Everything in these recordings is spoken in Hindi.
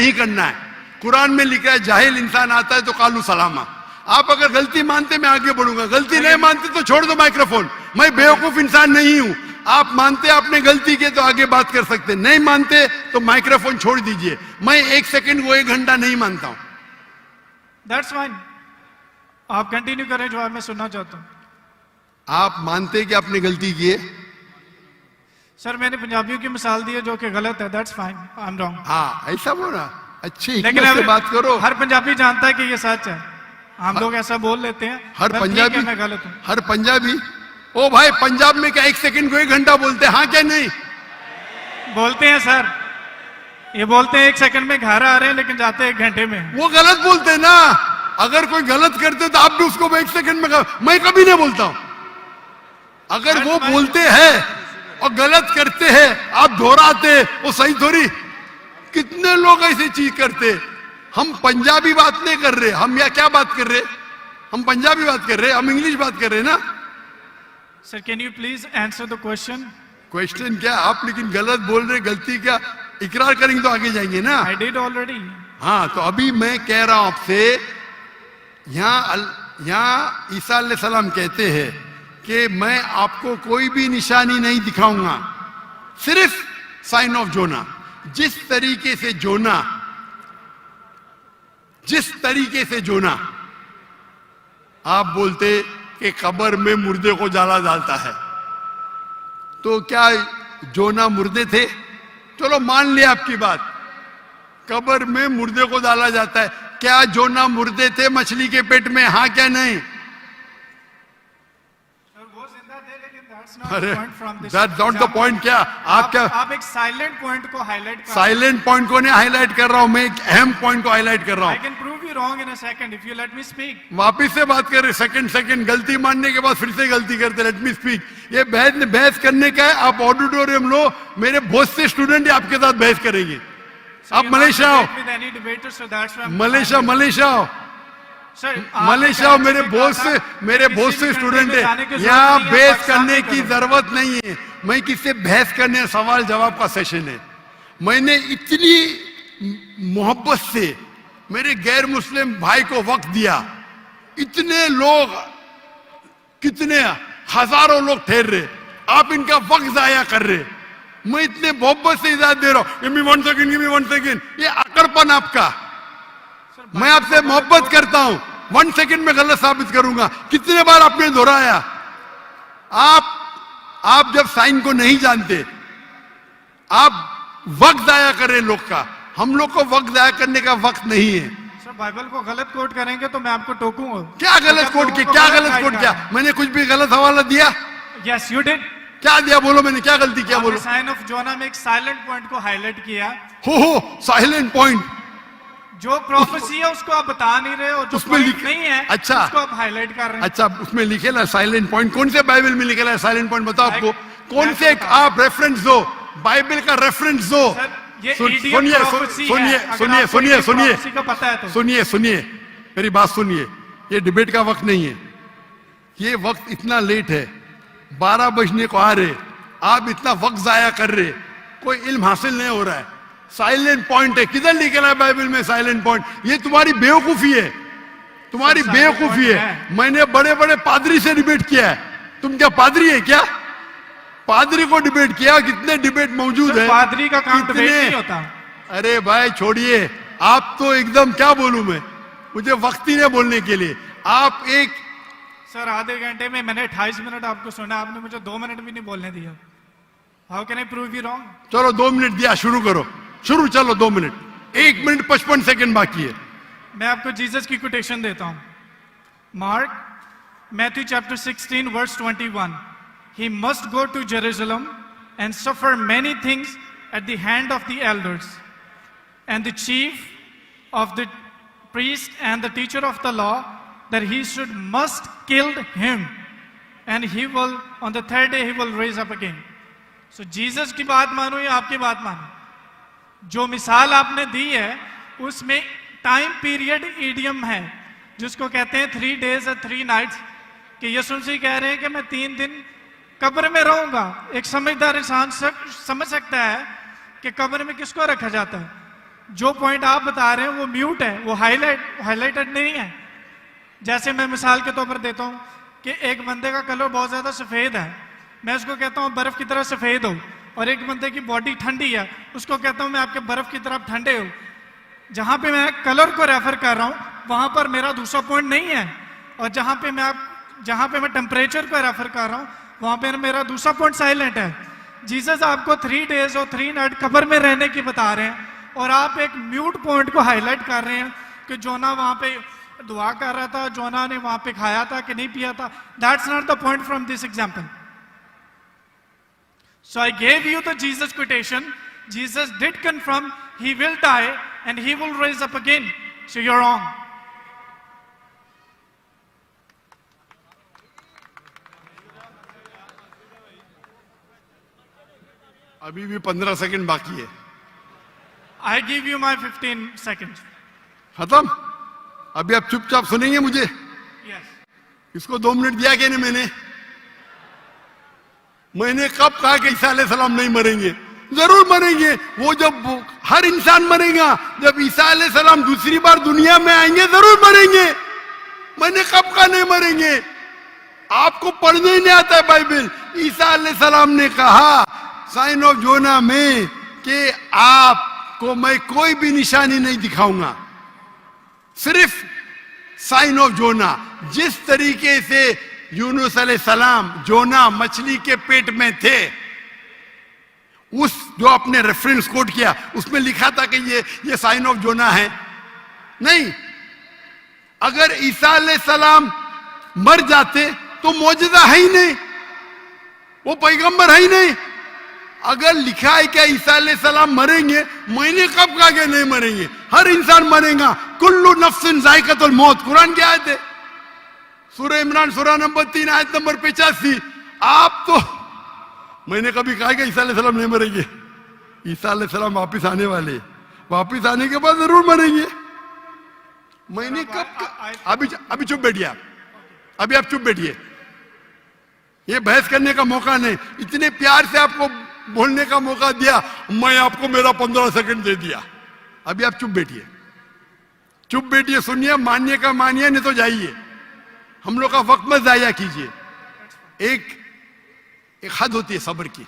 नहीं करना है। कुरान में लिखा है जाहिल इंसान आता है तो कालू सलामा। आप अगर गलती मानते मैं आगे बढ़ूंगा, गलती नहीं मानते तो छोड़ दो माइक्रोफोन। मैं बेवकूफ इंसान नहीं हूं। आप मानते आपने गलती की तो आगे बात कर सकते, नहीं मानते तो माइक्रोफोन छोड़ दीजिए। मैं 1 सेकंड को 1 घंटा नहीं मानता हूं। दैट्स फाइन, आप कंटिन्यू करें जो मैं सुनना चाहता हूं। आप मानते कि आपने गलती की है? सर मैंने पंजाबियों की मिसाल दी है जो कि गलत है, that's fine, I am wrong. हाँ ऐसा बोला, अच्छी लेकिन हिकमत से बात करो। हर पंजाबी जानता है कि ये सच है, हम लोग ऐसा बोल लेते हैं। हर पंजाबी, मैं गलत हूं। हर पंजाबी, ओ भाई पंजाब में क्या 1 सेकंड को 1 घंटा बोलते हैं? हाँ क्या नहीं बोलते हैं सर, ये बोलते हैं 1 सेकंड में घर आ रहे हैं लेकिन जाते हैं 1 घंटे में। वो गलत बोलते हैं ना। अगर कोई गलत करते तो आप भी उसको 1 सेकंड में मैं कभी नहीं बोलता हूं। अगर वो बोलते हैं और गलत करते हैं, आप दोहराते, वो सही थोड़ी। कितने लोग ऐसी चीज करते। हम पंजाबी बात नहीं कर रहे, हम या क्या बात कर रहे? हम पंजाबी बात कर रहे, हम इंग्लिश बात कर रहे ना। Sir can you please answer the question? Question क्या? आप लेकिन गलत बोल रहे, गलती क्या? इकरार करेंगे तो आगे जाएंगे ना। I did already. हाँ तो अभी मैं कह रहा हूं आपसे, यहाँ ईसा अलैहिस्सलाम कहते हैं कि मैं आपको कोई भी निशानी नहीं दिखाऊंगा, सिर्फ साइन ऑफ जोना। जिस तरीके से जोना आप बोलते कि कब्र में मुर्दे को जाला डालता है, तो क्या जोना मुर्दे थे? चलो मान लिया आपकी बात, कब्र में मुर्दे को डाला जाता है। क्या जोना मुर्दे थे मछली के पेट में? हाँ क्या नहीं? अरे दैट्स नॉट द पॉइंट। क्या आप क्या आप एक साइलेंट पॉइंट को हाईलाइट कर? साइलेंट पॉइंट को नहीं हाईलाइट कर रहा हूं, मैं एक अहम पॉइंट को हाईलाइट कर रहा हूं। I can prove you wrong in a second if you let me speak. वापिस से बात कर रहे, सेकंड गलती मानने के बाद फिर से गलती करते। Let me speak. ये बहस करने का है। आप ऑडिटोरियम लो, मेरे बहुत से स्टूडेंट आपके साथ बहस करेंगे। आप मलेशिया आओ, मलेशिया आओ, मलेशिया मेरे बहुत से स्टूडेंट है। यहाँ बहस करने की जरूरत नहीं है। मैं किससे बहस करने, सवाल जवाब का सेशन है। मैंने इतनी मोहब्बत से मेरे गैर मुस्लिम भाई को वक्त दिया। इतने लोग, कितने हजारों लोग ठहर रहे, आप इनका वक्त जाया कर रहे। मैं इतने मोहब्बत से इजाजत दे रहा हूं। Give me 1 second. ये अकड़पन आपका। मैं आपसे मोहब्बत करता हूं, 1 सेकंड में गलत साबित करूंगा। कितने बार आपने दोहराया? आप जब साइन को नहीं जानते, आप वक्त जाया कर रहे लोग का। हम लोग को वक्त जाया करने का वक्त नहीं है। सर बाइबल को गलत कोट करेंगे तो मैं आपको टोकूंगा। क्या गलत कोट किया? क्या गलत कोट किया? मैंने कुछ भी गलत हवाला दिया? Yes you did. क्या दिया? बोलो, मैंने क्या गलती किया? बोलो। साइन ऑफ जोना में एक साइलेंट पॉइंट को हाईलाइट किया। हो साइलेंट पॉइंट। जो प्रोफेसी है उसको आप बता नहीं रहे, और जो पॉइंट नहीं है अच्छा उसको आप हाईलाइट कर रहे हैं। अच्छा, उसमें लिखेला साइलेंट पॉइंट। कौन से बाइबल में लिखेला है साइलेंट पॉइंट? बताओ आपको कौन से आप रेफरेंस दो, बाइबल का रेफरेंस दो। सुनिए मेरी बात सुनिए। ये डिबेट का वक्त नहीं है। ये वक्त इतना लेट है, 12 बजने को आ रहे, आप इतना वक्त जाया कर रहे, कोई इल्म हासिल नहीं हो रहा है। साइलेंट पॉइंट है, किधर लिखा है बाइबल में साइलेंट पॉइंट? ये तुम्हारी बेवकूफी है, तुम्हारी बेवकूफी है। मैंने बड़े बड़े पादरी से डिबेट किया है। तुम क्या पादरी है क्या? पादरी को डिबेट किया। कितने डिबेट मौजूद है। पादरी का काम डिबेट नहीं होता। अरे भाई छोड़िए, आप तो एकदम क्या बोलूं मैं, मुझे वक्त ही नहीं बोलने के लिए। आप एक सर आधे घंटे में मैंने 28 मिनट आपको सुना, आपने मुझे 2 मिनट भी नहीं बोलने दिया। How can I prove you wrong? चलो 2 मिनट दिया, शुरू करो। शुरू, चलो 2 मिनट। 1 मिनट 55 सेकंड बाकी है। मैं आपको जीसस की कोटेशन देता हूं। Mark Matthew chapter 16 verse 21। He must go to Jerusalem and suffer many things at the hand of the elders and the chief of the priest and the teacher of the law, that he must kill him, and he will on the 3rd day he will raise up again. So Jesus की बात मानो या आपकी बात मानो, जो मिसाल आपने दी है उसमें टाइम पीरियड ईडियम है जिसको कहते हैं 3 days and 3 nights, कि यीशु मसीह कह रहे हैं कि मैं 3 दिन कब्र में रहूंगा। एक समझदार इंसान समझ सकता है कि कब्र में किसको रखा जाता है। जो पॉइंट आप बता रहे हैं वो म्यूट है, वो हाईलाइटेड नहीं है। जैसे मैं मिसाल के तौर पर देता हूं कि एक बंदे का कलर बहुत ज्यादा सफेद है, मैं उसको कहता हूं बर्फ की तरह सफेद हो, और एक बंदे की बॉडी ठंडी है, उसको कहता हूं मैं आपके बर्फ की तरफ ठंडे हो। जहां पे मैं कलर को रेफर कर रहा हूं वहां पर मेरा दूसरा पॉइंट नहीं है, और जहां पे मैं टेम्परेचर को रेफर कर रहा हूं वहां पे मेरा दूसरा पॉइंट साइलेंट है। जीसस आपको 3 डेज और 3 नाइट कब्र में रहने की बता रहे हैं, और आप एक म्यूट पॉइंट को हाईलाइट कर रहे हैं कि जोना वहां पे दुआ कर रहा था, जोना ने वहां पे खाया था कि नहीं पिया था। That's not the point from this example. So I gave you the Jesus quotation. Jesus did confirm he will die and he will raise up again. So you're wrong. अभी भी 15 सेकंड बाकी है। I give you my 15 seconds. खत्म? अभी आप चुपचाप सुनेंगे मुझे? Yes. इसको 2 मिनट दिया क्या नहीं मैंने कब कहा कि ईसा अलैहिस्सलाम नहीं मरेंगे? जरूर मरेंगे। वो जब हर इंसान मरेगा, जब ईसा अलैहिस्सलाम दूसरी बार दुनिया में आएंगे जरूर मरेंगे। मैंने कब कहा नहीं मरेंगे? आपको पढ़ने ही नहीं आता है बाइबल। ईसा अलैहिस्सलाम ने कहा साइन ऑफ जोना में कि आपको मैं कोई भी निशानी नहीं दिखाऊंगा, सिर्फ साइन ऑफ जोना। जिस तरीके से यूनुस अलैहिस्सलाम जोना मछली के पेट में थे, उस जो आपने रेफरेंस कोट किया उसमें लिखा था कि ये साइन ऑफ जोना है? नहीं। अगर ईसा अलैहिस्सलाम मर जाते तो मौजूदा है ही नहीं, वो पैगंबर है ही नहीं। अगर लिखा है क्या ईसा अलैहिस्सलाम मरेंगे, मैंने कब कहा कि नहीं मरेंगे? हर इंसान मरेगा। कुल्लु नफ्सिन जायकातुल मौत, कुरान की आयत है, सूरह इमरान सूरह नंबर 3 आयत नंबर 85। आप तो, मैंने कभी कहा कि ईसा अलैहिस्सलाम नहीं मरेंगे? ईसा अलैहिस्सलाम वापिस आने वाले, वापिस आने के बाद जरूर मरेंगे। मैंने कब? अभी चुप बैठिए आप, अभी आप चुप बैठिए। ये बहस करने का मौका नहीं, इतने प्यार से आपको बोलने का मौका दिया, मैं आपको मेरा 15 सेकंड दे दिया। अभी आप चुप बैठिए, चुप बैठिए, सुनिए, मानिए का मानिए, नहीं तो जाइए। हम लोग का वक्त मत जाया कीजिए। एक हद होती है सब्र की,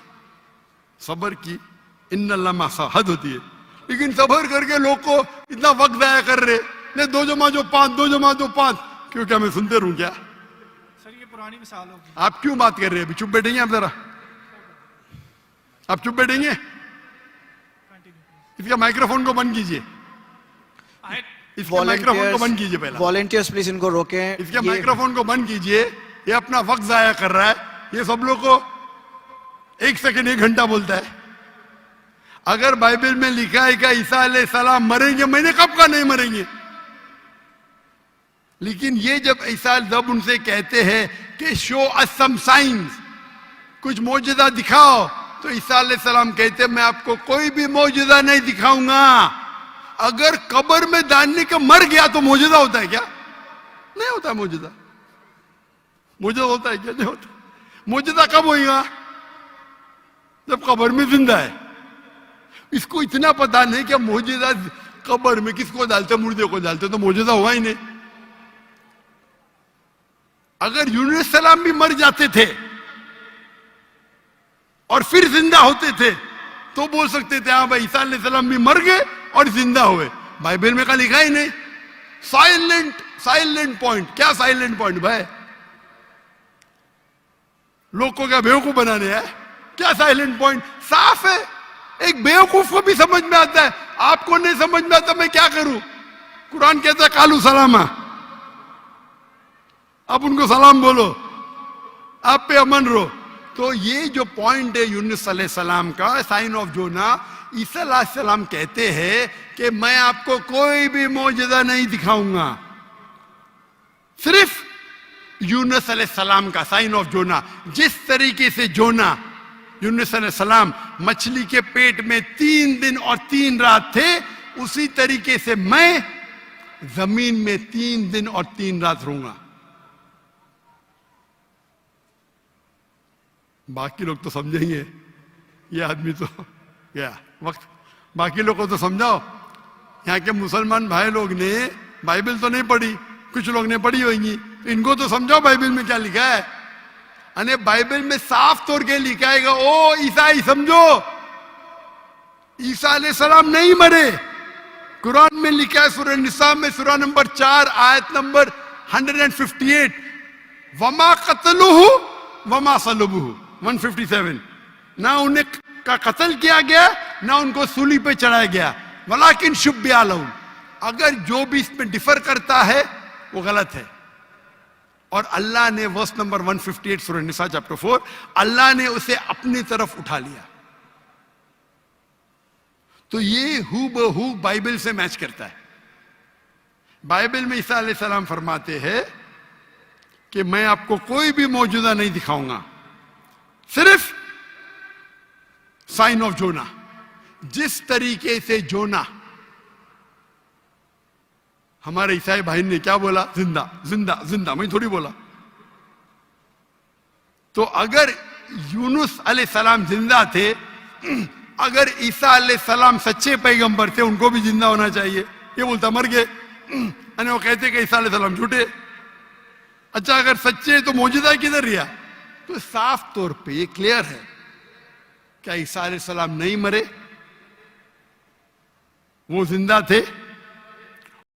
सब्र की इन्नल्लाह मासा हद होती है। लेकिन सब्र करके लोग को इतना वक्त जाया कर रहे, नहीं 2 जमा 5, 2 जमा 5, क्यों? क्या मैं सुनते रहूं क्या? सर ये पुरानी मिसाल होगी। आप क्यों बात कर रहे हैं? अभी चुप बैठेंगे आप जरा, आप चुप बैठेंगे? इसका माइक्रोफोन को बंद कीजिए, इसके माइक्रोफोन को बंद कीजिए पहले। वॉलंटियर्स प्लीज इनको रोकें। इसके माइक्रोफोन को बंद कीजिए, ये अपना वक्त जाया कर रहा है। ये सब लोग को 1 सेकंड 1 घंटा बोलता है। अगर बाइबल में लिखा है कि ईसा अलैहिस्सलाम मरेंगे, मैंने कब कहा नहीं मरेंगे? लेकिन ये जब ईसा जब उनसे कहते हैं कि शो अस सम साइंस, कुछ मौजूदा दिखाओ, तो ईसा अलैहिस्सलाम कहते मैं आपको कोई भी मौजूदा नहीं दिखाऊंगा। अगर कब्र में डालने के मर गया तो मौजूदा होता है क्या? नहीं होता मौजूदा। मौजूदा होता है क्या? नहीं होता। मौजूदा कब होगा? जब कब्र में जिंदा है। इसको इतना पता नहीं कि मौजूदा कब्र में किसको डालते, मुर्दे को डालते, तो मौजूदा हुआ ही नहीं। अगर यूनुस सलाम भी मर जाते थे और फिर जिंदा होते थे तो बोल सकते थे हाँ भाई ईसा अलैहिस्सलाम भी मर गए और जिंदा हुए। बाइबल में का लिखा ही नहीं। Silent point. क्या साइलेंट पॉइंट भाई? लोग को क्या बेवकूफ बनाने हैं? क्या साइलेंट पॉइंट? साफ है, एक बेवकूफ को भी समझ में आता है, आपको नहीं समझ में आता, मैं क्या करूं? कुरान कहता है कालू सलामा, आप उनको सलाम बोलो, आप पे अमन रहो। तो ये जो पॉइंट है यूनुस अलैहिस्सलाम का, साइन ऑफ जोना, ईसा अलैहिस्सलाम कहते हैं कि मैं आपको कोई भी मौजूदा नहीं दिखाऊंगा, सिर्फ यूनुस अलैहिस्सलाम का साइन ऑफ जोना। जिस तरीके से जोना यूनुस अलैहिस्सलाम मछली के पेट में 3 दिन और 3 रात थे, उसी तरीके से मैं जमीन में 3 दिन और 3 रात रहूंगा। बाकी लोग तो समझेंगे, ये आदमी तो क्या वक्त, बाकी लोग को तो समझाओ। यहाँ के मुसलमान भाई लोग ने बाइबल तो नहीं पढ़ी, कुछ लोग ने पढ़ी होगी, तो इनको तो समझाओ बाइबल में क्या लिखा है। अने बाइबल में साफ तौर के लिखा है, ओ ईसाई समझो, ईसा अलैहिस्सलाम नहीं मरे। कुरान में लिखा है सूरह निसा में सूरह नंबर 4 आयत नंबर 158, वमा कतलुहु वमा सलबुहु 157, ना उन्हें का कत्ल किया गया ना उनको सूली पे चढ़ाया गया, वलाकिन शुब्बिया लहुम। अगर जो भी इसमें डिफर करता है वो गलत है। और अल्लाह ने वर्स नंबर 158 सूरह निसा चैप्टर 4, अल्लाह ने उसे अपनी तरफ उठा लिया। तो ये हूबहू बाइबल से मैच करता है। बाइबल में ईसा अलैहिस्सलाम फरमाते हैं कि मैं आपको कोई भी मौजूदा नहीं दिखाऊंगा, सिर्फ साइन ऑफ जोना। जिस तरीके से जोना, हमारे ईसाई भाई ने क्या बोला, जिंदा जिंदा जिंदा, मैं थोड़ी बोला। तो अगर यूनुस अलैहिस्सलाम जिंदा थे, अगर ईसा अलैहिस्सलाम सच्चे पैगंबर थे, उनको भी जिंदा होना चाहिए। ये बोलता मर गए, यानी वो कहते कि ईसा अलैहिस्सलाम झूठे। अच्छा अगर सच्चे तो मौजूदा किधर रहा? तो साफ तौर पे ये क्लियर है, क्या ईसा अलैहिस्सलाम नहीं मरे, वो जिंदा थे।